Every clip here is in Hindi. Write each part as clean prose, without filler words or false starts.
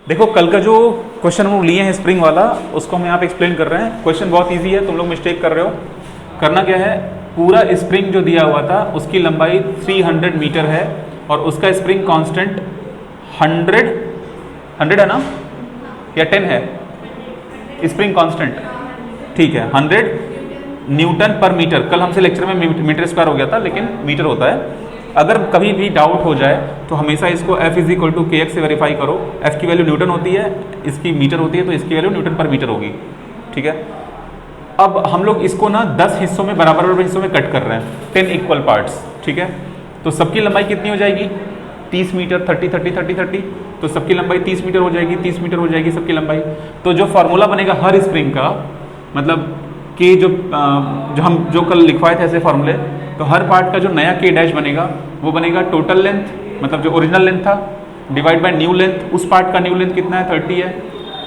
देखो कल का जो क्वेश्चन हम लोग लिए हैं स्प्रिंग वाला, उसको हम यहाँ पे एक्सप्लेन कर रहे हैं। क्वेश्चन बहुत इजी है, तुम लोग मिस्टेक कर रहे हो। करना क्या है, पूरा स्प्रिंग जो दिया हुआ था उसकी लंबाई 300 मीटर है और उसका स्प्रिंग कांस्टेंट 100 है ना, या 10 है स्प्रिंग कांस्टेंट, ठीक है 100 न्यूटन पर मीटर। कल हमसे लेक्चर में मीटर स्क्वायर हो गया था, लेकिन मीटर होता है। अगर कभी भी डाउट हो जाए तो हमेशा इसको F इज इक्वल टू के एक्स से वेरीफाई करो। F की वैल्यू न्यूटन होती है, इसकी मीटर होती है, तो इसकी वैल्यू न्यूटन पर मीटर होगी, ठीक है। अब हम लोग इसको ना 10 हिस्सों में बराबर हिस्सों में कट कर रहे हैं, 10 इक्वल पार्ट्स, ठीक है। तो सबकी लंबाई कितनी हो जाएगी, 30 मीटर, 30 30 30 30, तो सबकी लंबाई 30 मीटर हो जाएगी, 30 मीटर हो जाएगी सबकी लंबाई। तो जो फार्मूला बनेगा हर स्प्रिंग का, मतलब के जो जो कल लिखवाए थे ऐसे फार्मूले, तो हर पार्ट का जो नया के डैश बनेगा वो बनेगा टोटल लेंथ, मतलब जो ओरिजिनल लेंथ था, डिवाइड बाय न्यू लेंथ। उस पार्ट का न्यू लेंथ कितना है, 30 है,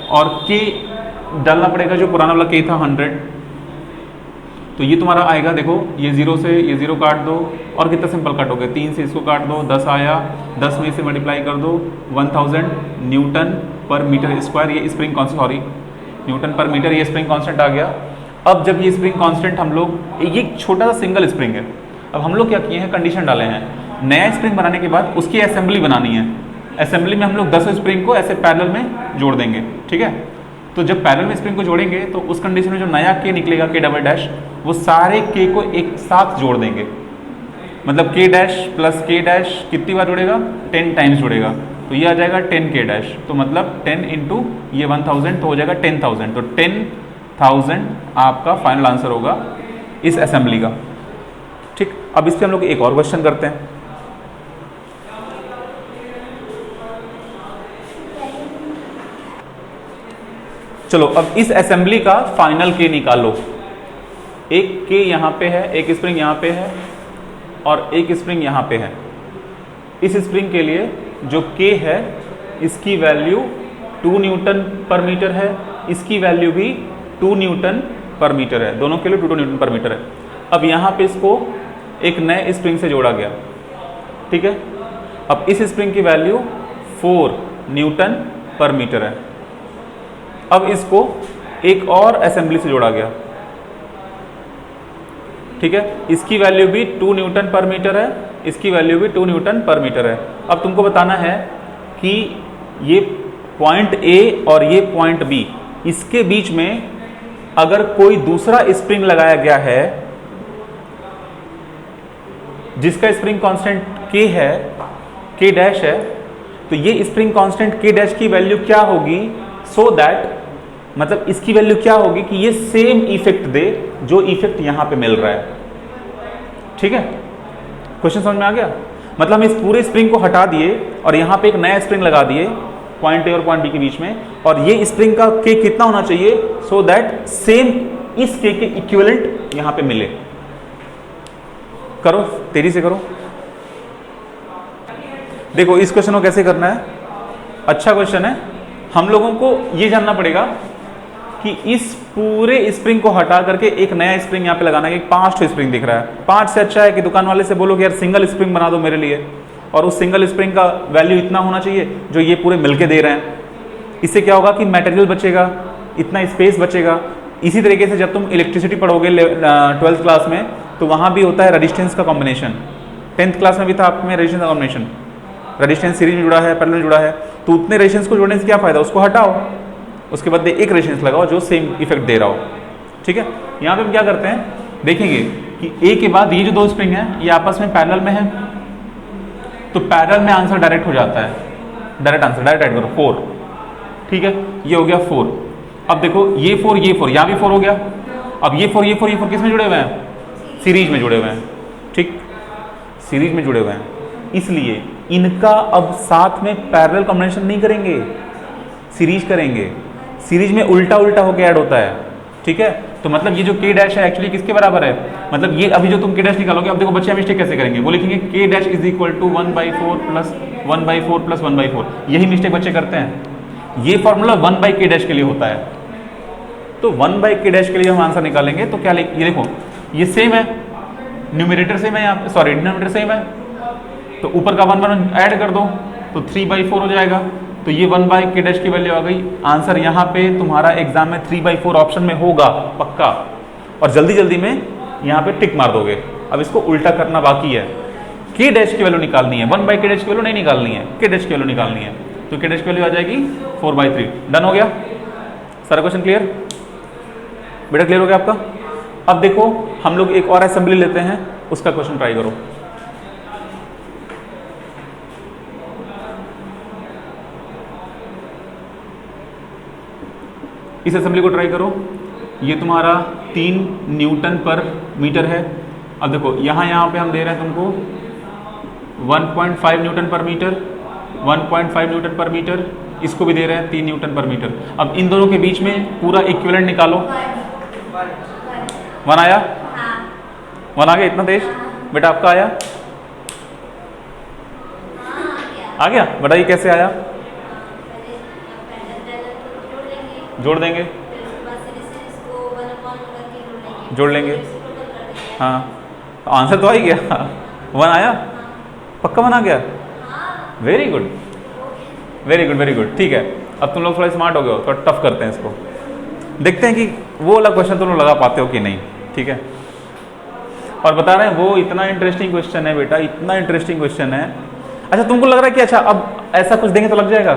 और के डालना पड़ेगा जो पुराना वाला के था 100। तो ये तुम्हारा आएगा, देखो ये 0 से ये 0 काट दो, और कितना सिंपल काटोगे, 3 से इसको काट दो, 10 आया, 10 में से मल्टीप्लाई कर दो, 1000 न्यूटन पर मीटर स्क्वायर, ये स्प्रिंग कांस्टेंट, सॉरी न्यूटन पर मीटर, ये स्प्रिंग कांस्टेंट आ गया। अब जब ये स्प्रिंग कांस्टेंट हम लोग, ये छोटा सा सिंगल स्प्रिंग है, अब हम लोग क्या किए हैं, कंडीशन डाले हैं, नया स्प्रिंग बनाने के बाद उसकी असेंबली बनानी है। असेंबली में हम लोग 10 स्प्रिंग को ऐसे पैरेलल में जोड़ देंगे, ठीक है। तो जब पैरेलल में स्प्रिंग को जोड़ेंगे तो उस कंडीशन में जो नया के निकलेगा, के डबल डैश, वो सारे के को एक साथ जोड़ देंगे। मतलब के डैश प्लस के डैश कितनी बार जुड़ेगा, 10 टाइम्स जुड़ेगा, तो ये आ जाएगा 10 के डैश। तो मतलब 10 इंटू ये 1000, तो हो जाएगा 10,000। तो 10,000 आपका फाइनल आंसर होगा इस असेंबली का, ठीक। अब इस पे हम लोग एक और क्वेश्चन करते हैं। चलो अब इस असेंबली का फाइनल के निकालो। एक के यहां पे है, एक स्प्रिंग यहां पे है, और एक स्प्रिंग यहां पे है। इस स्प्रिंग के लिए जो के है इसकी वैल्यू 2 न्यूटन पर मीटर है, इसकी वैल्यू भी 2 न्यूटन पर मीटर है, दोनों के लिए 2 न्यूटन पर मीटर है। अब यहां पे इसको एक नए स्प्रिंग से जोड़ा गया, ठीक है। अब इस स्प्रिंग की वैल्यू 4 न्यूटन पर मीटर है। अब इसको एक और असेंबली से जोड़ा गया, ठीक है, इसकी वैल्यू भी 2 न्यूटन पर मीटर है, इसकी वैल्यू भी 2 न्यूटन पर मीटर है। अब तुमको बताना है कि ये पॉइंट ए और ये पॉइंट बी, इसके बीच में अगर कोई दूसरा स्प्रिंग लगाया गया है जिसका स्प्रिंग कांस्टेंट के है, के डैश है, तो ये स्प्रिंग कांस्टेंट के डैश की वैल्यू क्या होगी, सो दैट, मतलब इसकी वैल्यू क्या होगी कि ये सेम इफेक्ट दे जो इफेक्ट यहां पे मिल रहा है, ठीक है। क्वेश्चन समझ में आ गया। मतलब हम इस पूरे स्प्रिंग को हटा दिए और यहां पे एक नया स्प्रिंग लगा दिए पॉइंट ए और पॉइंट बी के बीच में, और ये स्प्रिंग का के कितना होना चाहिए, सो दैट सेम इस के इक्विवेलेंट यहां पे मिले। करो, तेजी से करो। देखो इस क्वेश्चन को कैसे करना है, अच्छा क्वेश्चन है। हम लोगों को ये जानना पड़ेगा कि इस पूरे स्प्रिंग को हटा करके एक नया स्प्रिंग यहां पे लगाना है। 5 स्प्रिंग दिख रहा है, 5 से अच्छा है कि दुकान वाले से बोलो कि यार सिंगल स्प्रिंग बना दो मेरे लिए, और उस सिंगल स्प्रिंग का वैल्यू इतना होना चाहिए जो ये पूरे मिलके दे रहे हैं। इससे क्या होगा कि मटेरियल बचेगा, इतना स्पेस बचेगा। इसी तरीके से जब तुम इलेक्ट्रिसिटी पढ़ोगे 12th क्लास में, तो वहां भी होता है रेजिस्टेंस का कॉम्बिनेशन। 10th क्लास में भी था आप में रेजिस्टेंस का कॉम्बिनेशन, रेजिस्टेंस सीरीज में जुड़ा है, पैरेलल में जुड़ा है, तो उतने रेजिस्टेंस को जोड़ने से क्या फायदा, उसको हटाओ, उसके बाद एक रेजिस्टेंस लगाओ जो सेम इफेक्ट दे रहा हो, ठीक है। यहाँ पे हम क्या करते हैं, देखेंगे कि ए के बाद ये जो 2 स्प्रिंग है ये आपस में पैरेलल में है, तो पैरेलल में आंसर डायरेक्ट हो जाता है, डायरेक्ट आंसर, डायरेक्ट ऐड करो 4, ठीक है। ये हो गया 4। अब देखो ये 4 यहाँ भी 4 हो गया। अब ये 4 किस में जुड़े हुए हैं, सीरीज में जुड़े हुए हैं, ठीक, सीरीज में जुड़े हुए हैं, इसलिए इनका अब साथ में पैरेलल कॉम्बिनेशन नहीं करेंगे, सीरीज करेंगे। सीरीज में उल्टा उल्टा होकर ऐड होता है, ठीक है। तो मतलब ये जो के डैश है एक्चुअली किसके बराबर है, मतलब ये अभी जो तुम के डैश निकालोगे, अब देखो बच्चे मिस्टेक कैसे करेंगे, वो लिखेंगे के dash is equal to 1/4 plus 1/4 plus 1/4। यही मिस्टेक बच्चे करते हैं। ये फॉर्मूला 1 के डैश के लिए होता है, तो 1 के डैश के लिए हम आंसर निकालेंगे तो क्या, ये देखो ये सेम है, न्यूमरेटर सेम है, यहाँ पे सॉरी डिनोमिनेटर सेम है, तो ऊपर का 1 ऐड कर दो तो 3/4 हो जाएगा, तो ये 1/k डैश की वैल्यू आ गई। आंसर यहाँ पे तुम्हारा एग्जाम में 3/4 ऑप्शन में होगा पक्का, और जल्दी जल्दी में यहाँ पे टिक मार दोगे। अब इसको उल्टा करना बाकी है, k डैश की वैल्यू निकालनी है, 1/k डैश की वैल्यू नहीं निकालनी है, k डैश की वैल्यू निकालनी है। तो k डैश की वैल्यू आ जाएगी 4/3। डन हो गया सारा क्वेश्चन क्लियर? बेटा क्लियर हो गया आपका? अब देखो हम लोग एक और असेंबली लेते हैं, उसका क्वेश्चन ट्राई करो। इस असेंबली को ट्राई करो। ये तुम्हारा 3 न्यूटन पर मीटर है। अब देखो यहाँ पे हम दे रहे हैं तुमको 1.5 न्यूटन पर मीटर, 1.5 न्यूटन पर मीटर, इसको भी दे रहे हैं 3 न्यूटन पर मीटर। अब इन दोनों के बीच में पूरा इक्विवेलेंट निकालो। 1 आया? 1 आ गया इतना तेज? बेटा आपका आया? आ गया बेटा? ये कैसे आया? जोड़ देंगे, जोड़ लेंगे। हाँ तो आंसर तो आ ही गया। 1 आया? पक्का 1 आ गया? Very good very good very good. ठीक है, अब तुम लोग थोड़ा स्मार्ट हो गए हो, थोड़ा टफ करते हैं इसको, देखते हैं कि वो वाला क्वेश्चन तुम लोग लगा पाते हो कि नहीं। ठीक है, और बता रहे हैं वो इतना इंटरेस्टिंग क्वेश्चन है बेटा, इतना इंटरेस्टिंग क्वेश्चन है। अच्छा तुमको लग रहा है कि अच्छा अब ऐसा कुछ देंगे तो लग जाएगा?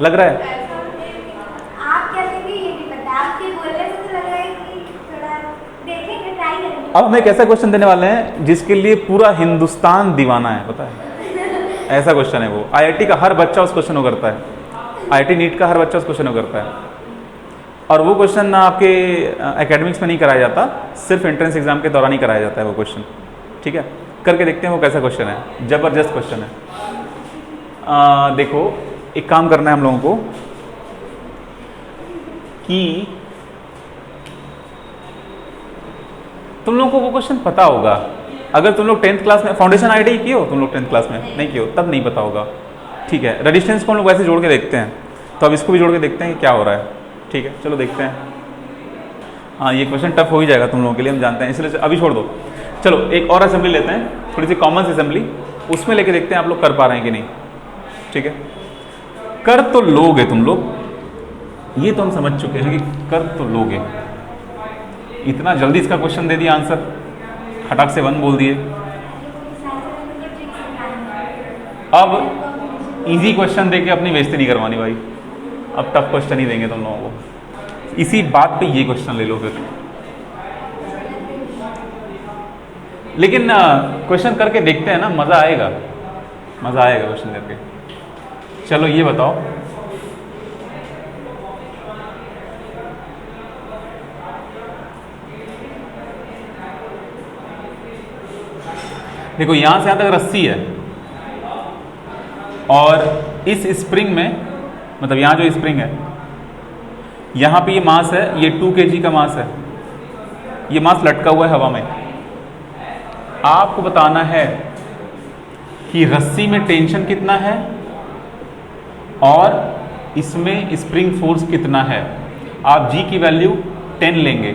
लग रहा है? अब हम एक ऐसा क्वेश्चन देने वाले हैं जिसके लिए पूरा हिंदुस्तान दीवाना है, पता है? ऐसा क्वेश्चन है वो। आईआईटी का हर बच्चा उस क्वेश्चन को करता है, आईआईटी नीट का हर बच्चा उस क्वेश्चन को करता है। और वो क्वेश्चन आपके एकेडमिक्स में नहीं कराया जाता, सिर्फ एंट्रेंस एग्जाम के दौरान ही कराया जाता है वो क्वेश्चन। ठीक है, करके देखते हैं वो कैसा क्वेश्चन है। जबरदस्त क्वेश्चन है। देखो एक काम करना है हम लोगों को कि तुम लोगों को वो क्वेश्चन पता होगा। अगर तुम लोग 10th क्लास में फाउंडेशन आईआईटी की हो, तुम लोग 10th क्लास में नहीं की हो तब नहीं पता होगा। ठीक है, रेजिस्टेंस को हम लोग वैसे जोड़ के देखते हैं, तो अब इसको भी जोड़ के देखते हैं कि क्या हो रहा है। ठीक है चलो देखते हैं। हाँ ये क्वेश्चन टफ हो ही जाएगा तुम लोगों के लिए, हम जानते हैं, इसलिए अभी छोड़ दो। चलो एक और असेंबली लेते हैं, थोड़ी सी कॉमन असेंबली, उसमें लेके देखते हैं आप लोग कर पा रहे हैं कि नहीं। ठीक है, कर तो लोगे तुम लोग, ये तो हम समझ चुके हैं कि कर तो लोगे। इतना जल्दी इसका क्वेश्चन दे दिया आंसर, फटाक से 1 बोल दिए। अब इजी क्वेश्चन देके अपनी बेइज्जती नहीं करवानी भाई, अब टफ क्वेश्चन ही देंगे तुम लोगों को। इसी बात पे ये क्वेश्चन ले लो फिर। लेकिन क्वेश्चन करके देखते हैं ना, मजा आएगा, मजा आएगा क्वेश्चन करके। चलो ये बताओ, देखो यहां से यहां तक रस्सी है और इस स्प्रिंग में, मतलब यहां जो स्प्रिंग है यहां पे ये मास है, ये 2 kg का मास है, ये मास लटका हुआ है हवा में। आपको बताना है कि रस्सी में टेंशन कितना है और इसमें स्प्रिंग फोर्स कितना है। आप जी की वैल्यू 10 लेंगे।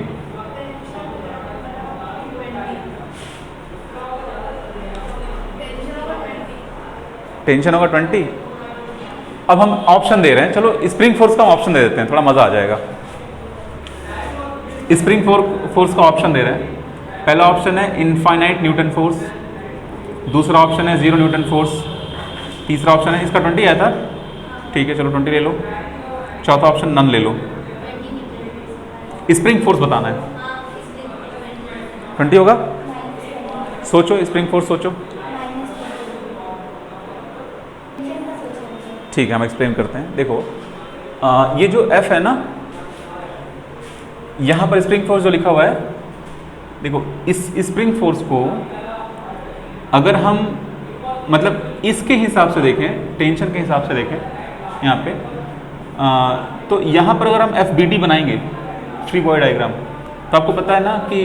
टेंशन होगा 20। अब हम ऑप्शन दे रहे हैं, चलो स्प्रिंग फोर्स का ऑप्शन दे देते हैं, थोड़ा मजा आ जाएगा। स्प्रिंग फोर्स का ऑप्शन दे रहे हैं। पहला ऑप्शन है इनफाइनाइट न्यूटन फोर्स, दूसरा ऑप्शन है 0 न्यूटन फोर्स, तीसरा ऑप्शन है इसका 20 आया था, ठीक है चलो 20 ले लो, चौथा ऑप्शन नन ले लो। स्प्रिंग फोर्स बताना है, 20 होगा। सोचो स्प्रिंग फोर्स सोचो। ठीक है हम एक्सप्लेन करते हैं। देखो ये जो F है ना, यहाँ पर स्प्रिंग फोर्स जो लिखा हुआ है, देखो इस स्प्रिंग फोर्स को अगर हम मतलब इसके हिसाब से देखें, टेंशन के हिसाब से देखें यहाँ पे, तो यहाँ पर अगर हम FBD बनाएंगे, फ्री बॉडी डायग्राम, तो आपको पता है ना कि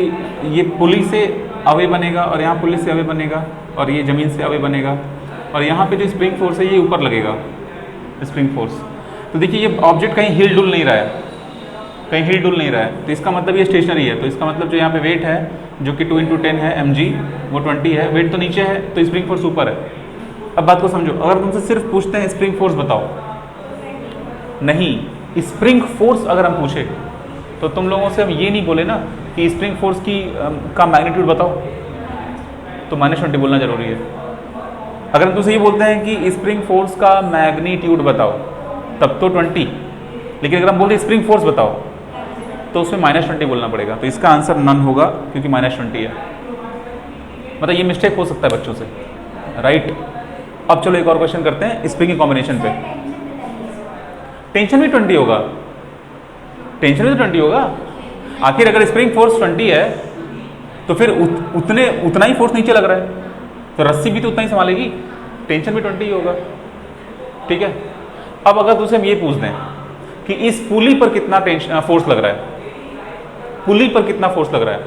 ये पुली से अवे बनेगा और यहाँ पुली से अवे बनेगा और ये ज़मीन से अवे बनेगा, और यहाँ पे जो स्प्रिंग फोर्स है ये ऊपर लगेगा स्प्रिंग फोर्स। तो देखिए ये ऑब्जेक्ट कहीं हिल डुल नहीं रहा है, कहीं हिल डुल नहीं रहा है, तो इसका मतलब ये स्टेशनरी है। तो इसका मतलब जो यहाँ पे वेट है जो कि 2 × 10 है mg, वो 20 है, वेट तो नीचे है तो स्प्रिंग फोर्स ऊपर है। अब बात को समझो, अगर तुमसे सिर्फ पूछते हैं स्प्रिंग फोर्स बताओ, नहीं, स्प्रिंग फोर्स अगर हम पूछे तो तुम लोगों से हम ये नहीं बोले ना कि स्प्रिंग फोर्स का मैग्नीट्यूड बताओ, तो -20 बोलना जरूरी है। अगर हम तुमसे ये बोलते हैं कि स्प्रिंग फोर्स का मैग्नीट्यूड बताओ तब तो 20, लेकिन अगर हम बोलते हैं स्प्रिंग फोर्स बताओ तो उसमें -20 बोलना पड़ेगा। तो इसका आंसर नन होगा क्योंकि -20 है। मतलब ये मिस्टेक हो सकता है बच्चों से, राइट। अब चलो एक और क्वेश्चन करते हैं स्प्रिंग के कॉम्बिनेशन पे। टेंशन भी 20 होगा, टेंशन भी तो 20 होगा। आखिर अगर स्प्रिंग फोर्स 20 है तो फिर उतना ही फोर्स नीचे लग रहा है, तो रस्सी भी तो उतना ही संभालेगी, टेंशन भी 20 ही होगा, ठीक है। अब अगर तुझसे हम ये पूछ दें कि इस पुली पर कितना टेंशन फोर्स लग रहा है, पुली पर कितना फोर्स लग रहा है,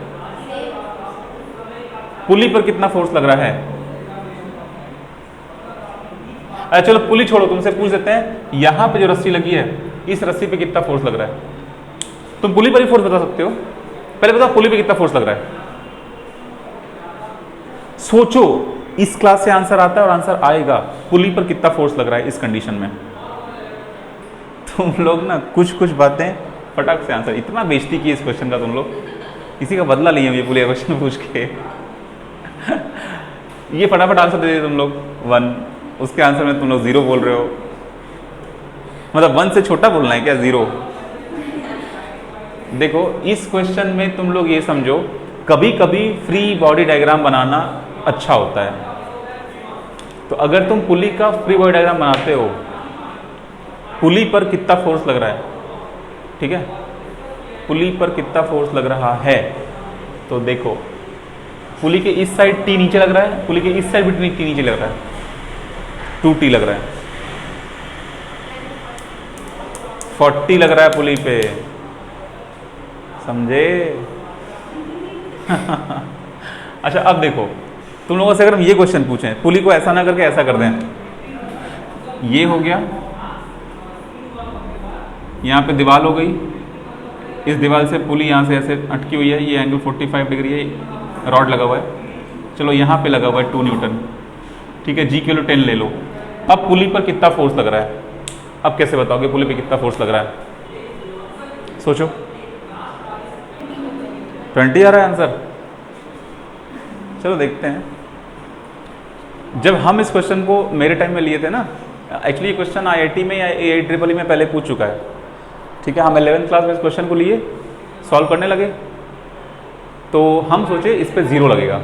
पुली पर कितना फोर्स लग रहा है। चलो पुली छोड़ो, तुमसे पूछ देते हैं यहां पे जो रस्सी लगी है इस रस्सी पे कितना फोर्स लग रहा है। तुम पुली पर ही फोर्स बता सकते हो, पहले बताओ पुली पे कितना फोर्स लग रहा है। सोचो, इस क्लास से आंसर आता है और आंसर आएगा पुली पर कितना फोर्स लग रहा है इस कंडीशन में। तुम लोग ना कुछ कुछ बातें फटाक से आंसर, इतना बेइज्जती की इस क्वेश्चन का तुम लोग, इसी का बदला लिए ये पुली क्वेश्चन पूछ के। ये फटाफट आंसर दे दिए तुम लोग 1, उसके आंसर में तुम लोग 0 बोल रहे हो। मतलब 1 से छोटा बोलना है क्या 0? देखो इस क्वेश्चन में तुम लोग ये समझो, कभी कभी फ्री बॉडी डायग्राम बनाना अच्छा होता है। तो अगर तुम पुली का फ्री बॉडी डायग्राम बनाते हो, पुली पर कितना फोर्स लग रहा है, ठीक है, पुली पर कितना फोर्स लग रहा है, तो देखो पुली के इस साइड टी नीचे लग रहा है, पुली के इस साइड भी टी नीचे लग रहा है, 2T लग रहा है, 40 लग रहा है पुली पे, समझे? अच्छा अब देखो, तुम लोगों से अगर हम ये क्वेश्चन पूछें, पुली को ऐसा ना करके ऐसा कर दें, ये हो गया, यहाँ पे दीवार हो गई, इस दीवार से पुली यहाँ से ऐसे अटकी हुई है, ये एंगल 45 डिग्री है, रॉड लगा हुआ है, चलो यहाँ पे लगा हुआ है 2 न्यूटन, ठीक है, जी किलो 10 ले लो। अब पुली पर कितना फोर्स लग रहा है, अब कैसे बताओगे पुली पे कितना फोर्स लग रहा है? सोचो, 20 आ रहा है आंसर। चलो देखते हैं। जब हम इस क्वेश्चन को मेरे टाइम में लिए थे ना, एक्चुअली ये क्वेश्चन IIT में या AIEEE में पहले पूछ चुका है, ठीक है। हम 11th क्लास में इस क्वेश्चन को लिए, सॉल्व करने लगे, तो हम सोचे इस पे 0 लगेगा,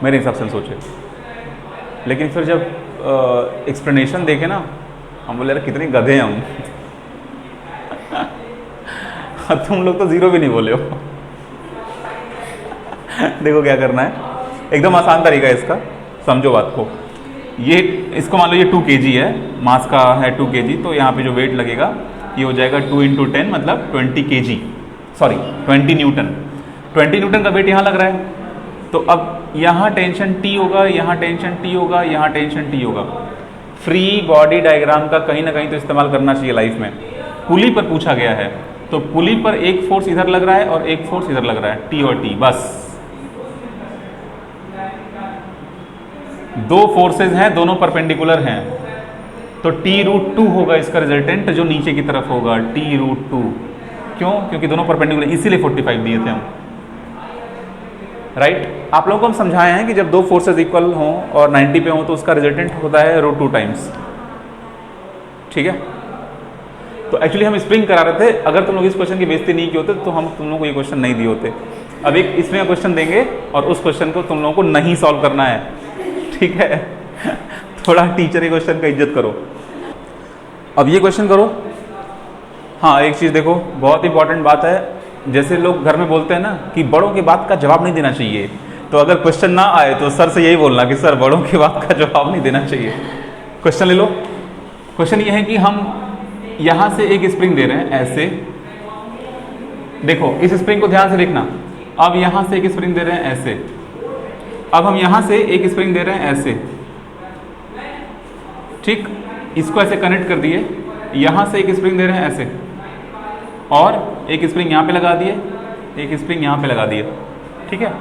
मेरे हिसाब से सोचे। लेकिन फिर जब एक्सप्लेनेशन देखे ना, हम बोले यार कितने गधे हैं हम। तुम लोग तो 0 भी नहीं बोले हो। देखो क्या करना है, एकदम आसान तरीका है इसका, समझो बात को। ये इसको मान लो ये 2 kg है, मास का है 2 kg, तो यहाँ पे जो वेट लगेगा ये हो जाएगा 2 × 10 मतलब 20 kg, सॉरी 20 न्यूटन। 20 न्यूटन का वेट यहाँ लग रहा है, तो अब यहाँ टेंशन T होगा, यहाँ टेंशन T होगा, यहाँ टेंशन T होगा। फ्री बॉडी डायग्राम का कहीं ना कहीं तो इस्तेमाल करना चाहिए लाइफ में। पुली पर पूछा गया है, तो पुली पर एक फोर्स इधर लग रहा है और एक फोर्स इधर लग रहा है, T और T, बस 2 फोर्सेज हैं, दोनों परपेंडिकुलर हैं, तो T√2 होगा इसका रिजल्टेंट, जो नीचे की तरफ होगा T√2। क्यों? क्योंकि दोनों परपेंडिकुलर, इसीलिए 45 दिए थे हम, राइट। आप लोगों को हम समझाए हैं कि जब 2 फोर्सेज इक्वल हों और 90 पे हों तो उसका रिजल्टेंट होता है √2 टाइम्स, ठीक है। तो एक्चुअली हम स्प्रिंग करा रहे थे, अगर तुम लोग इस क्वेश्चन की बेइज्जती नहीं की होते तो हम तुम लोगों को ये क्वेश्चन नहीं दिए होते। अब एक इसमें क्वेश्चन देंगे और उस क्वेश्चन को तुम लोगों को नहीं सॉल्व करना है, ठीक है। थोड़ा टीचर के क्वेश्चन का इज्जत करो। अब ये क्वेश्चन करो। हाँ एक चीज़ देखो, बहुत इंपॉर्टेंट बात है, जैसे लोग घर में बोलते हैं ना कि बड़ों की बात का जवाब नहीं देना चाहिए, तो अगर क्वेश्चन ना आए तो सर से यही बोलना कि सर बड़ों की बात का जवाब नहीं देना चाहिए। क्वेश्चन ले लो। क्वेश्चन ये है कि हम यहाँ से एक स्प्रिंग दे रहे हैं ऐसे, देखो इस स्प्रिंग को ध्यान से देखना। अब यहाँ से एक स्प्रिंग दे रहे हैं ऐसे, अब हम यहाँ से एक स्प्रिंग दे रहे हैं ऐसे, ठीक, इसको ऐसे कनेक्ट कर दिए, यहाँ से एक स्प्रिंग दे रहे हैं ऐसे, और एक स्प्रिंग यहाँ पे लगा दिए, एक स्प्रिंग यहाँ पे लगा दिए, ठीक है,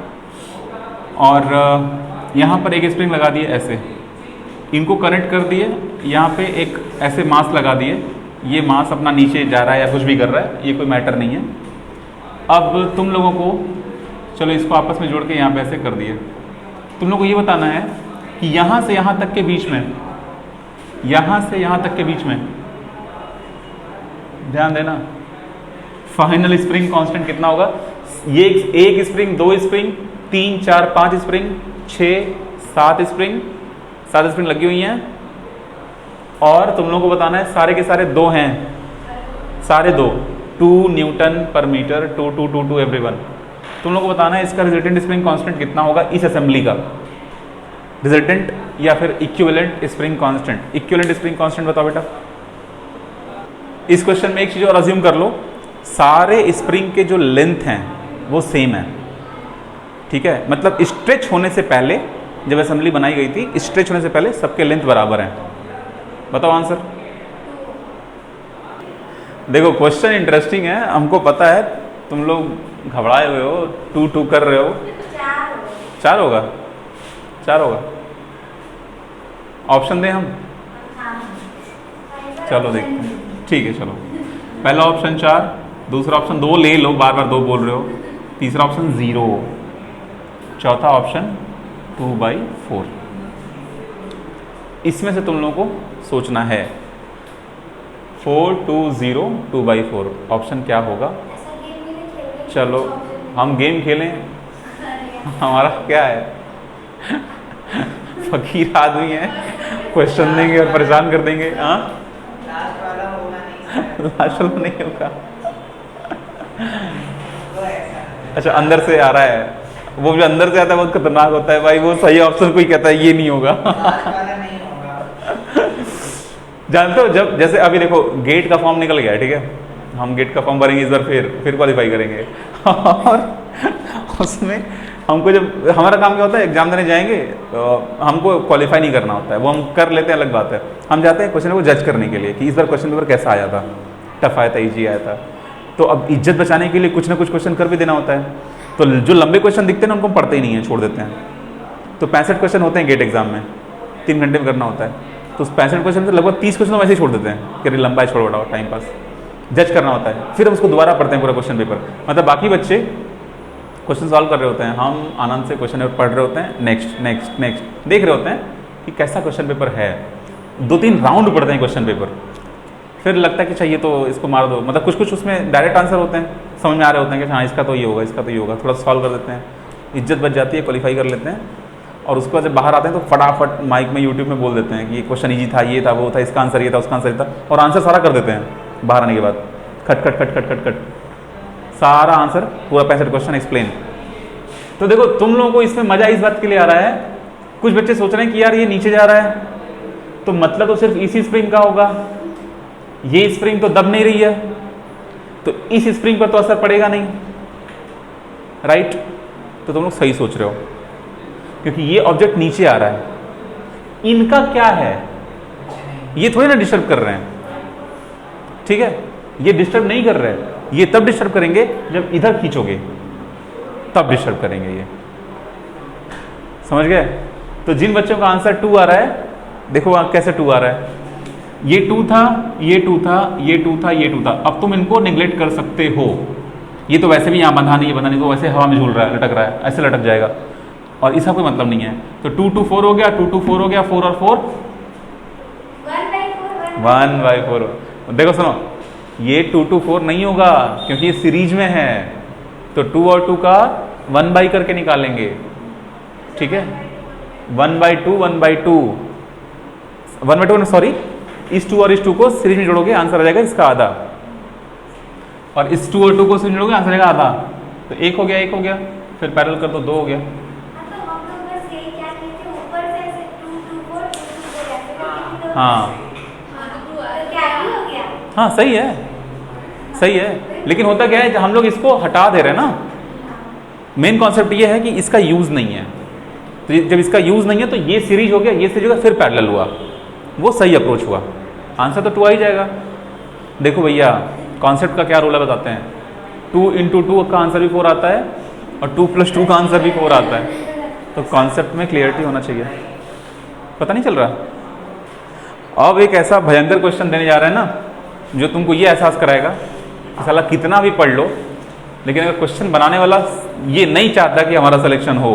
और यहाँ पर एक स्प्रिंग लगा दिए ऐसे, इनको कनेक्ट कर दिए, यहाँ पे एक ऐसे मास लगा दिए, ये मास अपना नीचे जा रहा है या कुछ भी कर रहा है, ये कोई मैटर नहीं है। अब तुम लोगों को, चलो इसको आपस में जोड़ के यहाँ पे ऐसे कर दिए, तुम लोगों को ये बताना है कि यहाँ से यहाँ तक के बीच में, यहाँ से यहाँ तक के बीच में, ध्यान देना, फाइनल स्प्रिंग कांस्टेंट कितना होगा। ये एक spring, 2 spring, 3 4 5 spring, 6 7 spring, 7 spring लगी हुई हैं, और तुम लोगों को बताना है सारे के सारे 2 हैं, सारे 2, 2 न्यूटन पर मीटर, 2 2 2 2 एवरीवन। तुम लोगों को बताना है इसका रिजल्टेंट स्प्रिंग कांस्टेंट कितना होगा इस असेंबली का, रिजल्टेंट या फिर equivalent spring constant. Equivalent spring constant बताओ बेटा। इस क्वेश्चन में एक चीज और अज्यूम कर लो, सारे स्प्रिंग के जो लेंथ हैं वो सेम है, ठीक है, मतलब स्ट्रेच होने से पहले, जब असेंबली बनाई गई थी, स्ट्रेच होने से पहले सबके लेंथ बराबर हैं। बताओ आंसर। देखो क्वेश्चन इंटरेस्टिंग है, हमको पता है तुम लोग घबराए हुए हो, 2 2 कर रहे हो। 4 होगा, 4 होगा। ऑप्शन दें हम, चलो देखते हैं, ठीक है चलो। पहला ऑप्शन 4, दूसरा ऑप्शन 2 ले लो, बार बार 2 बोल रहे हो, तीसरा ऑप्शन 0, चौथा ऑप्शन 2/4। इसमें से तुम लोगों को सोचना है 4 2 0 2/4 ऑप्शन क्या होगा। चलो हम गेम खेलें, हमारा क्या है फकीर आदमी है, क्वेश्चन देंगे और परेशान कर देंगे। हाँ लास्ट वाला नहीं होगा। अच्छा अंदर से आ रहा है, वो जो अंदर से आता है बहुत खतरनाक होता है भाई, वो सही ऑप्शन कोई कहता है ये नहीं होगा जानते हो, जब जैसे अभी देखो गेट का फॉर्म निकल गया है, ठीक है, हम गेट का फॉर्म भरेंगे इस बार, फिर क्वालिफाई करेंगे और उसमें हमको जब हमारा काम क्या होता है, एग्जाम देने जाएंगे तो हमको क्वालिफाई नहीं करना होता है, वो हम कर लेते हैं अलग बात है, हम जाते हैं क्वेश्चन को जज करने के लिए कि इस बार क्वेश्चन पेपर कैसा आया था, टफ आया था, ईजी आया था। तो अब इज्जत बचाने के लिए कुछ ना कुछ क्वेश्चन कर भी देना होता है, तो जो लंबे क्वेश्चन दिखते हैं ना उनको हम पढ़ते ही नहीं है, छोड़ देते हैं। तो 65 क्वेश्चन होते हैं गेट एग्जाम में, 3 घंटे में करना होता है, तो 65 क्वेश्चन में लगभग 30 क्वेश्चन वैसे ही छोड़ देते हैं कि अरे लंबा है, छोड़ बढ़ाओ, टाइम पास। जज करना होता है, फिर हम उसको दोबारा पढ़ते हैं पूरा क्वेश्चन पेपर, मतलब बाकी बच्चे क्वेश्चन सॉल्व कर रहे होते हैं, हम आनंद से क्वेश्चन पेपर पढ़ रहे होते हैं, नेक्स्ट नेक्स्ट नेक्स्ट देख रहे होते हैं कि कैसा क्वेश्चन पेपर है। 2-3 राउंड पढ़ते हैं क्वेश्चन पेपर, फिर लगता है कि चाहिए तो इसको मार दो, मतलब कुछ कुछ उसमें डायरेक्ट आंसर होते हैं, समझ में आ रहे होते हैं कि हाँ इसका तो ये होगा, इसका तो ये होगा, थोड़ा सॉल्व कर देते हैं, इज्जत बच जाती है, क्वालिफाई कर लेते हैं, और उसके बाद जब बाहर आते हैं तो फटाफट माइक में यूट्यूब में बोल देते हैं कि ये क्वेश्चन ईजी था, ये था, वो था, इसका आंसर ये था, उसका आंसर ये था, और आंसर सारा कर देते हैं बाहर आने के बाद, खट खट खट खट खट खट सारा आंसर, पूरा 65 क्वेश्चन एक्सप्लेन। तो देखो तुम लोगों को इसमें मजा इस बात के लिए आ रहा है, कुछ बच्चे सोच रहे हैं कि यार ये नीचे जा रहा है तो मतलब तो सिर्फ इसी स्प्रिंग का होगा, ये स्प्रिंग तो दब नहीं रही है, तो इस स्प्रिंग पर तो असर पड़ेगा नहीं, राइट। तो तुम लोग सही सोच रहे हो, क्योंकि ये ऑब्जेक्ट नीचे आ रहा है, इनका क्या है, ये थोड़ी ना डिस्टर्ब कर रहे हैं, ठीक है, ये डिस्टर्ब नहीं कर रहे हैं, ये तब डिस्टर्ब करेंगे जब इधर खींचोगे, तब डिस्टर्ब करेंगे ये, समझ गए। तो जिन बच्चों का आंसर 2 आ रहा है, देखो कैसे 2 आ रहा है, ये 2 था, ये 2 था, ये 2 था, ये 2 था, अब तुम इनको निगलेक्ट कर सकते हो, ये तो वैसे भी यहाँ बंधा नहीं है, बंधा नहीं, तो वैसे हवा में झूल रहा है, लटक रहा है, ऐसे लटक जाएगा, और इसका कोई मतलब नहीं है। तो 2 2 4 हो गया, 2 2 4 हो गया, 4 और 4 1/4। देखो सुनो, ये 2 2 4 नहीं होगा क्योंकि ये सीरीज में है, तो 2 और 2 का 1 करके निकालेंगे, ठीक है, 1/2 1/2 1/2 सॉरी, इस 2 और इस 2 को सीरीज में जोड़ोगे, आंसर आ जाएगा इसका आधा, और इस 2 और 2 को सीरीज में जोड़ोगे, आंसर आएगा आधा, तो 1 हो गया, 1 हो गया, फिर पैरेलल कर दो, 2 हो गया। हाँ हाँ सही है, सही है, लेकिन होता क्या है, हम लोग इसको हटा दे रहे हैं ना, मेन कॉन्सेप्ट ये है कि इसका यूज नहीं है, तो जब इसका यूज नहीं है तो ये सीरीज हो गया, ये सीरीज हो गया, फिर पैरेलल हुआ, वो सही अप्रोच हुआ, आंसर तो 2 आ ही जाएगा। देखो भैया कॉन्सेप्ट का क्या रोल है बताते हैं, 2 × 2 का आंसर भी 4 आता है, और 2 + 2 का आंसर भी 4 आता है, तो कॉन्सेप्ट में क्लियरिटी होना चाहिए, पता नहीं चल रहा। अब एक ऐसा भयंकर क्वेश्चन देने जा रहे हैं ना जो तुमको ये एहसास कराएगा कि साला कितना भी पढ़ लो, लेकिन अगर क्वेश्चन बनाने वाला ये नहीं चाहता कि हमारा सिलेक्शन हो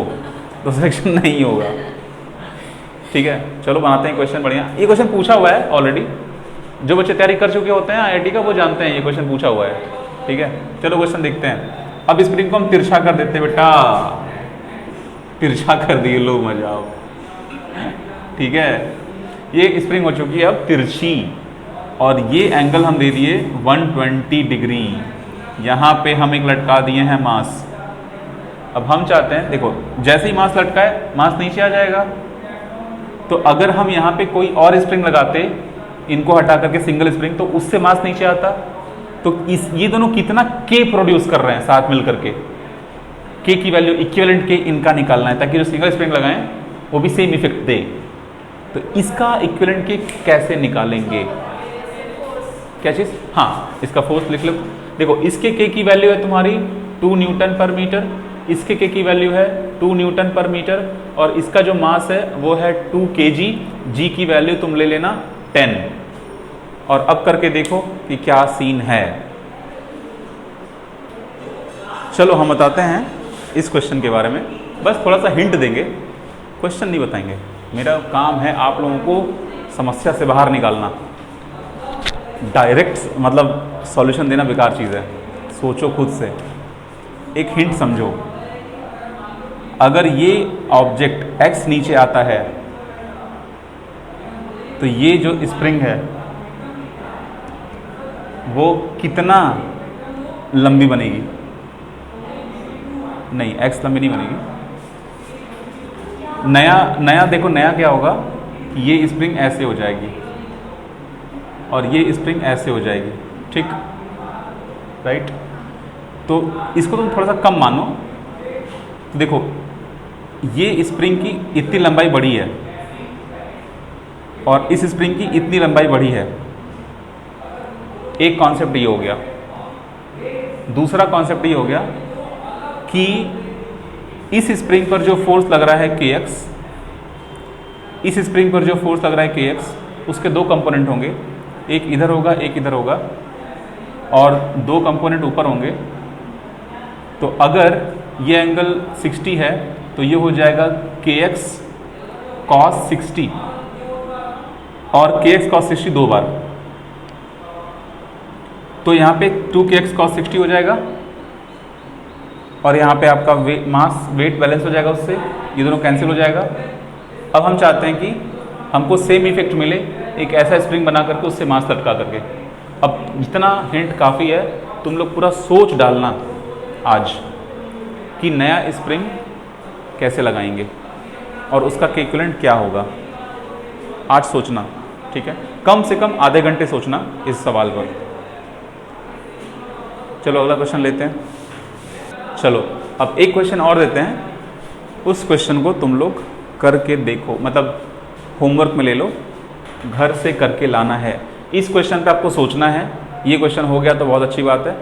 तो सिलेक्शन नहीं होगा। ठीक है, चलो बनाते हैं क्वेश्चन बढ़िया। ये क्वेश्चन पूछा हुआ है ऑलरेडी, जो बच्चे तैयारी कर चुके होते हैं आईआईटी का वो जानते हैं ये क्वेश्चन पूछा हुआ है। ठीक है, चलो क्वेश्चन देखते हैं। अब स्प्रिंग को हम तिरछा कर देते हैं बेटा, तिरछा कर दिए, लो मजा आओ। ठीक है, ये स्प्रिंग हो चुकी है अब तिरछी, और ये एंगल हम दे दिए 120 डिग्री। यहाँ पे हम एक लटका दिए हैं मास। अब हम चाहते हैं, देखो जैसे ही मास लटका है मास नीचे आ जाएगा, तो अगर हम यहाँ पे कोई और स्प्रिंग लगाते, इनको हटा करके सिंगल स्प्रिंग, तो उससे मास नीचे आता। तो ये दोनों कितना के प्रोड्यूस कर रहे हैं साथ मिल करके, के की वैल्यू इक्विवेलेंट के इनका निकालना है, ताकि जो सिंगल स्प्रिंग लगाएं वो भी सेम इफेक्ट दे। तो इसका इक्विवेलेंट के कैसे निकालेंगे, क्या चीज? हाँ, इसका फोर्स लिख लो। देखो इसके के की वैल्यू है तुम्हारी 2 न्यूटन पर मीटर, इसके के की वैल्यू है 2 न्यूटन पर मीटर, और इसका जो मास है वो है 2 kg। जी की वैल्यू तुम ले लेना 10। और अब करके देखो कि क्या सीन है। चलो हम बताते हैं इस क्वेश्चन के बारे में, बस थोड़ा सा हिंट देंगे, क्वेश्चन नहीं बताएंगे। मेरा काम है आप लोगों को समस्या से बाहर निकालना, डायरेक्ट मतलब सॉल्यूशन देना बेकार चीज़ है। सोचो खुद से, एक हिंट समझो। अगर ये ऑब्जेक्ट x नीचे आता है तो ये जो स्प्रिंग है वो कितना लंबी बनेगी? नहीं, x लंबी नहीं बनेगी। नया देखो, नया क्या होगा, ये स्प्रिंग ऐसे हो जाएगी और ये स्प्रिंग ऐसे हो जाएगी। ठीक, राइट। तो इसको तुम थोड़ा सा कम मानो। तो देखो ये स्प्रिंग की इतनी लंबाई बढ़ी है और इस स्प्रिंग की इतनी लंबाई बढ़ी है। एक कॉन्सेप्ट ये हो गया। दूसरा कॉन्सेप्ट ये हो गया कि इस स्प्रिंग पर जो फोर्स लग रहा है kx, इस स्प्रिंग पर जो फोर्स लग रहा है kx, उसके दो कंपोनेंट होंगे, एक इधर होगा एक इधर होगा, और दो कंपोनेंट ऊपर होंगे। तो अगर ये एंगल 60 है तो ये हो जाएगा kx cos 60, और kx cos 60 दो बार, तो यहाँ पे 2kx cos 60 हो जाएगा, और यहाँ पे आपका वेट बैलेंस हो जाएगा उससे, ये दोनों कैंसिल हो जाएगा। अब हम चाहते हैं कि हमको सेम इफेक्ट मिले, एक ऐसा स्प्रिंग बना करके उससे मास लटका करके। अब इतना हिंट काफ़ी है, तुम लोग पूरा सोच डालना आज कि नया स्प्रिंग कैसे लगाएंगे और उसका इक्विवेलेंट क्या होगा। आज सोचना, ठीक है, कम से कम आधे घंटे सोचना इस सवाल पर। चलो अगला क्वेश्चन लेते हैं। चलो अब एक क्वेश्चन और देते हैं, उस क्वेश्चन को तुम लोग करके देखो, मतलब होमवर्क में ले लो, घर से करके लाना है। इस क्वेश्चन पे आपको सोचना है। ये क्वेश्चन हो गया तो बहुत अच्छी बात है।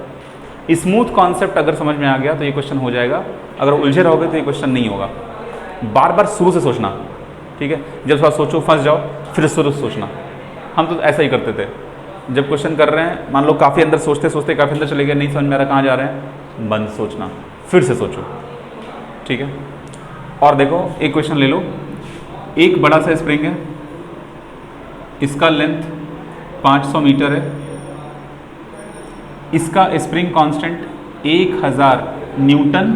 स्मूथ कॉन्सेप्ट अगर समझ में आ गया तो ये क्वेश्चन हो जाएगा, अगर उलझे रहोगे तो ये क्वेश्चन नहीं होगा। बार बार शुरू से सोचना, ठीक है, जब थोड़ा सोचो फंस जाओ फिर शुरू से सोचना। हम तो ऐसा ही करते थे, जब क्वेश्चन कर रहे हैं मान लो काफ़ी अंदर सोचते सोचते काफ़ी अंदर चले गए, नहीं समझ में आ रहा कहाँ जा रहे हैं, बंद सोचना, फिर से सोचो, ठीक है। और देखो एक क्वेश्चन ले लो, एक बड़ा सा स्प्रिंग है, इसका लेंथ 500 मीटर है, इसका स्प्रिंग कांस्टेंट 1000 न्यूटन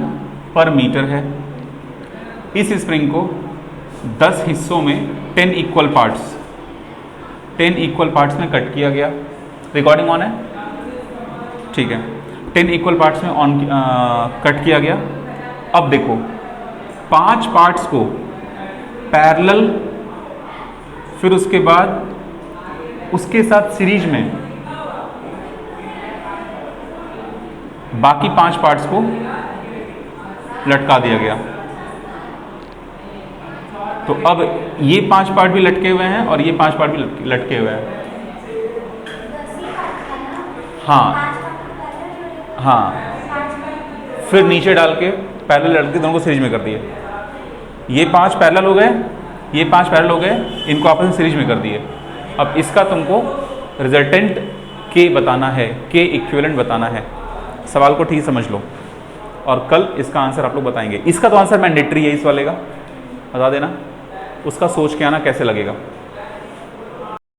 पर मीटर है। इस स्प्रिंग को 10 हिस्सों में 10 इक्वल पार्ट्स में कट किया गया। रिकॉर्डिंग ऑन है, ठीक है, 10 इक्वल पार्ट्स में कट किया गया। अब देखो 5 पार्ट्स को पैरेलल, फिर उसके बाद उसके साथ सीरीज में बाकी 5 पार्ट्स को लटका दिया गया। तो अब ये 5 पार्ट भी लटके हुए हैं और ये 5 पार्ट भी लटके हुए हैं। हाँ, फिर नीचे डाल के पैरेलल लटके दोनों को सीरीज में कर दिए। ये 5 पैरेलल हो गए, ये 5 पैरेलल हो गए, इनको आपस में सीरीज में कर दिए। अब इसका तुमको रिजल्टेंट के बताना है, के इक्विवेलेंट बताना है। सवाल को ठीक समझ लो और कल इसका आंसर आप लोग बताएंगे। इसका तो आंसर मैंडेटरी है इस वाले का, बता देना, उसका सोच के आना कैसे लगेगा।